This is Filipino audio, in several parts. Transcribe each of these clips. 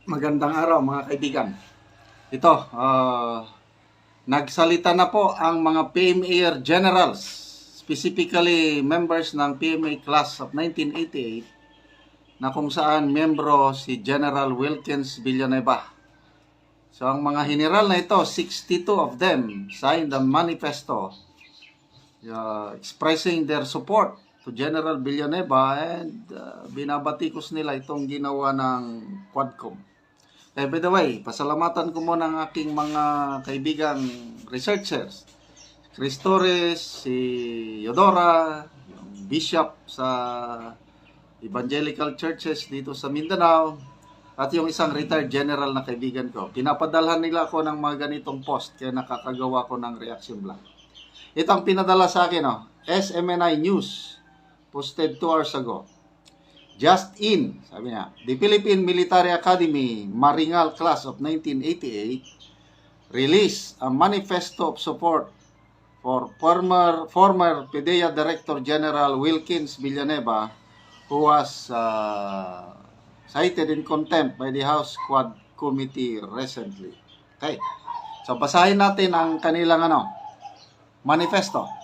Magandang araw mga kaibigan. Ito, nagsalita na po ang mga PMA generals, specifically members ng PMA class of 1988 na kung saan membro si General Wilkins Villanueva. So ang mga general na ito, 62 of them signed a manifesto expressing their support to General Villanueva and binabatikos nila itong ginawa ng Quadcom. By the way, pasalamatan ko muna ang aking mga kaibigang researchers. Chris Torres, si Yodora, yung bishop sa evangelical churches dito sa Mindanao, at yung isang retired general na kaibigan ko. Pinapadalhan nila ako ng mga ganitong post, kaya nakakagawa ko ng reaction blog. Ito ang pinadala sa akin, SMNI News, posted 2 hours ago. Just in, sabi niya, the Philippine Military Academy Maringal Class of 1988 released a manifesto of support for former PDEA Director General Wilkins Villanueva, who was cited in contempt by the House Quad Committee recently. Okay, so basahin natin ang kanilang manifesto.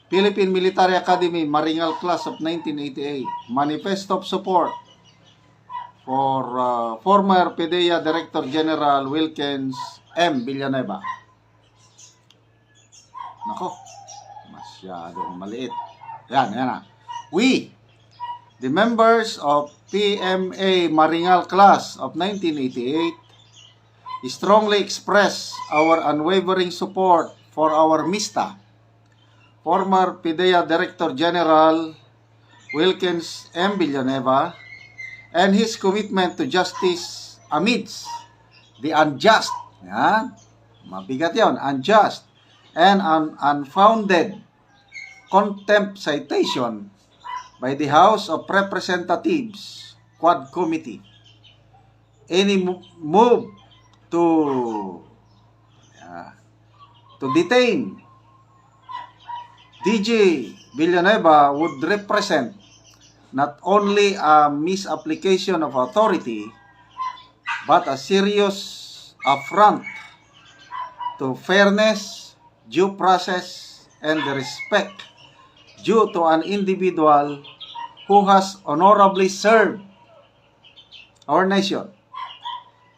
Philippine Military Academy Maringal Class of 1988 Manifesto of Support for former PDEA Director General Wilkins M. Villanueva. Nako, masyadong maliit. Yan na. We, the members of PMA Maringal Class of 1988, strongly express our unwavering support for our MISTA, former PDEA Director General Wilkins M. Villanueva, and his commitment to justice amidst the unjust, mabigat yun, unjust and unfounded contempt citation by the House of Representatives Quad Committee. Any move to detain DG Villanueva would represent not only a misapplication of authority, but a serious affront to fairness, due process, and the respect due to an individual who has honorably served our nation.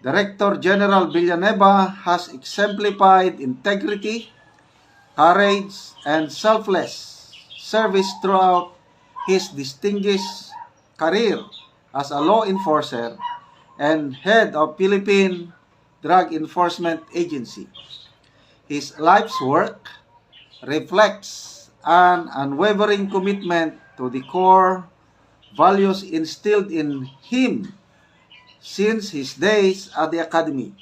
Director General Villanueva has exemplified integrity, courage, and selfless service throughout his distinguished career as a law enforcer and head of Philippine Drug Enforcement Agency. His life's work reflects an unwavering commitment to the core values instilled in him since his days at the Academy.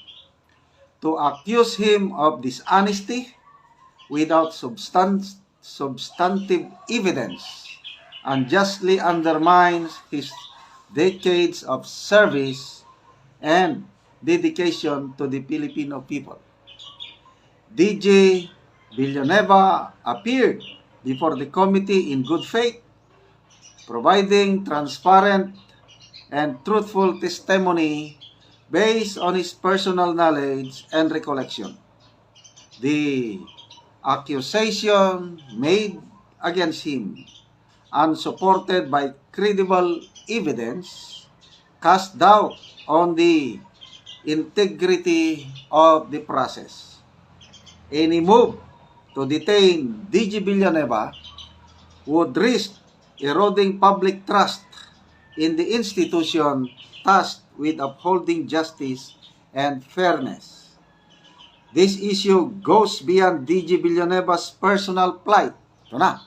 To accuse him of dishonesty without substantive evidence unjustly undermines his decades of service and dedication to the Filipino people. DG Villanueva appeared before the committee in good faith, providing transparent and truthful testimony based on his personal knowledge and recollection. The accusation made against him, unsupported by credible evidence, cast doubt on the integrity of the process. Any move to detain DG Villanueva would risk eroding public trust in the institution tasked with upholding justice and fairness. This issue goes beyond DG Villanueva's personal plight. Ito na.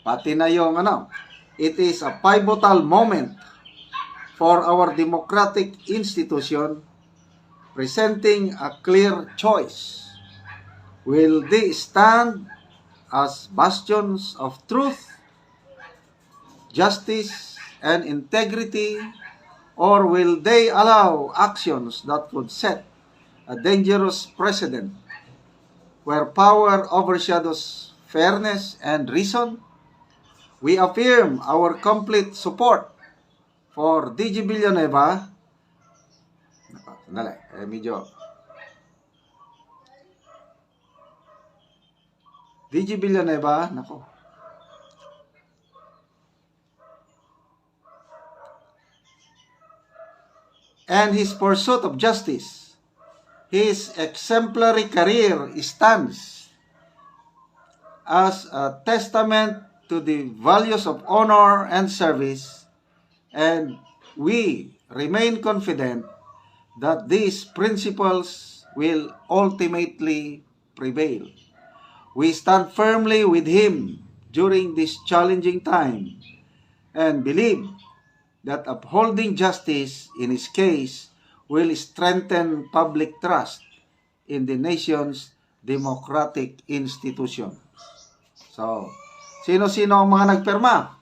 Pati na yung it is a pivotal moment for our democratic institution, presenting a clear choice. Will they stand as bastions of truth, justice, and integrity, or will they allow actions that would set a dangerous precedent where power overshadows fairness and reason? We affirm our complete support for DG Villanueva, sandali, medyo DG Villanueva, and his pursuit of justice, his exemplary career stands as a testament to the values of honor and service, and we remain confident that these principles will ultimately prevail. We stand firmly with him during this challenging time and believe that upholding justice in his case will strengthen public trust in the nation's democratic institution. So, sino-sino ang mga nagpirma?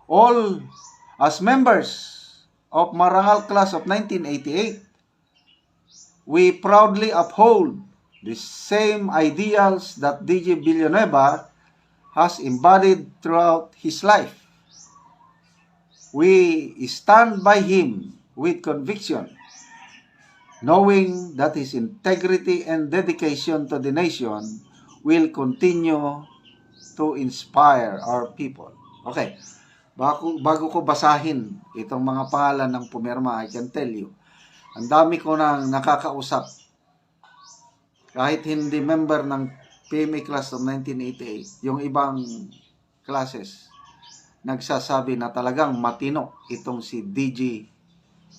All as members of Marangal Class of 1988, we proudly uphold the same ideals that DG Villanueva has embodied throughout his life. We stand by him with conviction, knowing that his integrity and dedication to the nation will continue to inspire our people. Okay, bago ko basahin itong mga pangalan ng pumirma, I can tell you, ang dami ko nang nakakausap, kahit hindi member ng PMA Class of 1988, yung ibang classes, nagsasabi na talagang matino itong si DG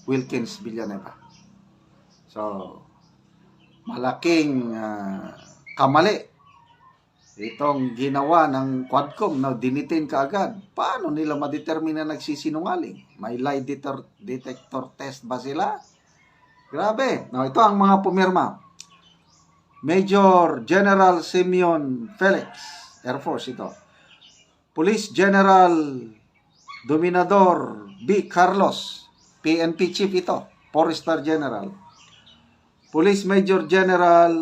Wilkins Villanueva. So, malaking kamali itong ginawa ng Quadcom na dinitin kaagad. Paano nila madetermine na nagsisinungaling? May lie detector test ba sila? Grabe. Now, ito ang mga pumirma. Major General Simeon Felix, Air Force ito. Police General Dominador B. Carlos, PNP Chief ito, 4-star General. Police Major General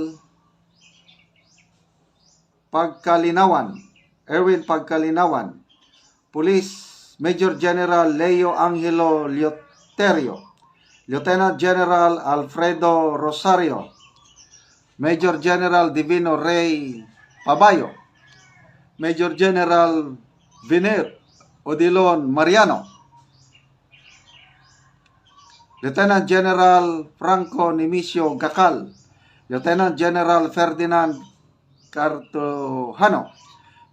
Erwin Pagkalinawan. Police Major General Leo Angelo Lioterio. Lieutenant General Alfredo Rosario. Major General Divino Rey Pabayo. Major General Viner Odilon Mariano. Lieutenant General Franco Nimisio Gacal. Lieutenant General Ferdinand Cartojano.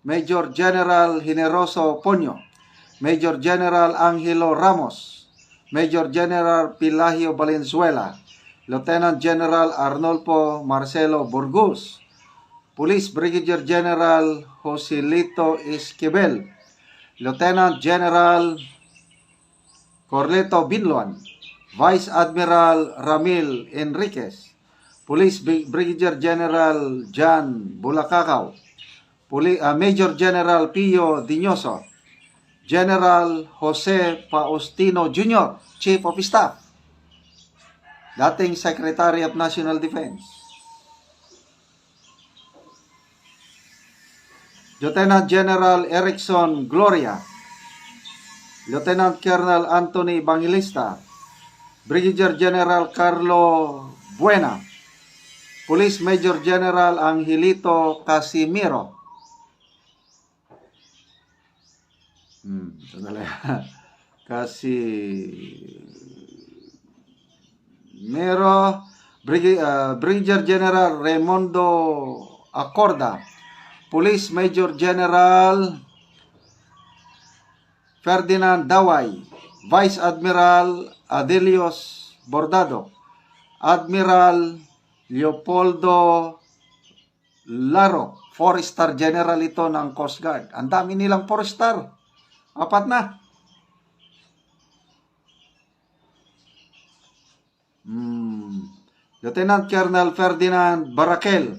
Major General Generoso Ponyo. Major General Angelo Ramos. Major General Pilahio Valenzuela. Lieutenant General Arnolfo Marcelo Burgos. Police Brigadier General Joselito Esquivel. Lieutenant General Corleto Binloan. Vice Admiral Ramil Enriquez. Police Brigadier General Jan Bulacacao. Major General Pio Diñoso. General Jose Faustino Jr., Chief of Staff. Dating Secretary of National Defense. Lieutenant General Erickson Gloria. Lieutenant Colonel Anthony Bangilista. Brigadier General Carlo Buena. Police Major General Angelito Casimiro. Brigadier General Raimundo Acorda. Police Major General Ferdinand Daway. Vice Admiral Adelios Bordado. Admiral Leopoldo Laro. 4-star General ito ng Coast Guard. Ang dami nilang 4-star. 4 na. Lieutenant Colonel Ferdinand Barakel.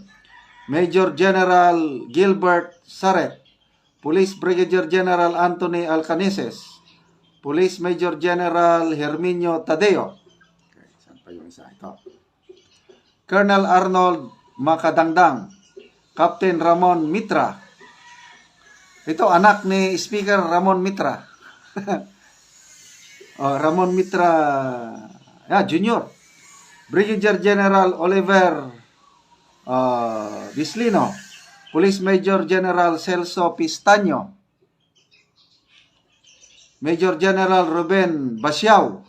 Major General Gilbert Saret. Police Brigadier General Anthony Alcaneses. Police Major General Herminio Tadeo. Okay, saan pa yung isa? Ito. Colonel Arnold Makadangdang. Captain Ramon Mitra. Ito, anak ni Speaker Ramon Mitra. Ramon Mitra Jr., Brigadier General Oliver Bislino, Police Major General Celso Pistaño, Major General Ruben Basiao,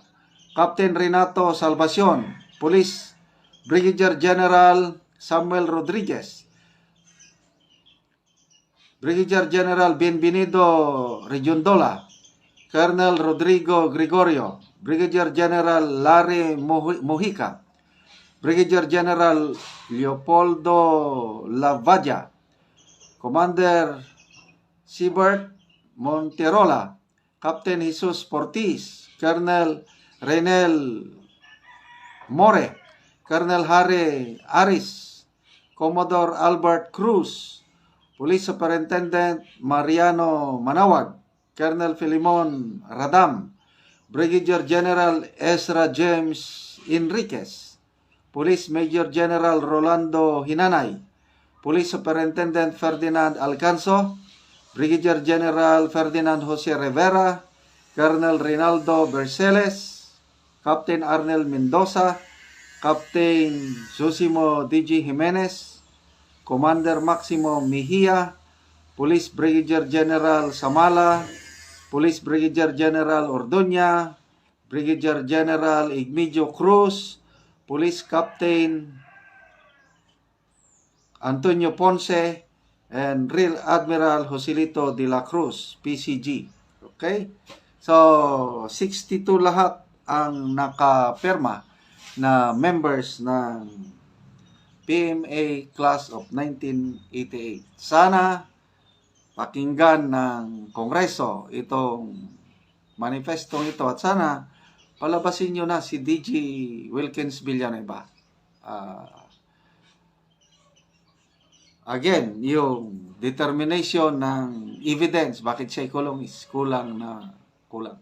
Captain Renato Salvacion, Police Brigadier General Samuel Rodriguez, Brigadier General Bienvenido Regiondola, Colonel Rodrigo Gregorio, Brigadier General Larry Mojica, Brigadier General Leopoldo Lavalla, Commander Siebert Monterola, Captain Jesus Portis, Colonel Renel More, Colonel Harry Aris, Commodore Albert Cruz, Police Superintendent Mariano Manawag, Colonel Filimon Radam, Brigadier General Ezra James Enriquez, Police Major General Rolando Hinanay, Police Superintendent Ferdinand Alcanzo, Brigadier General Ferdinand Jose Rivera, Colonel Rinaldo Berceles, Captain Arnel Mendoza, Captain Zosimo D.G. Jimenez, Commander Maximo Mejia, Police Brigadier General Samala, Police Brigadier General Ordoña, Brigadier General Igmedio Cruz, Police Captain Antonio Ponce, and Rear Admiral Joselito de la Cruz, PCG. Okay? So, 62 lahat ang nakapirma na members ng PMA Class of 1988. Sana pakinggan ng Kongreso itong manifestong ito at sana palabasin nyo na si DG Wilkins Villanueva. Again, yung determination ng evidence, bakit siya ikulong is kulang na kulang.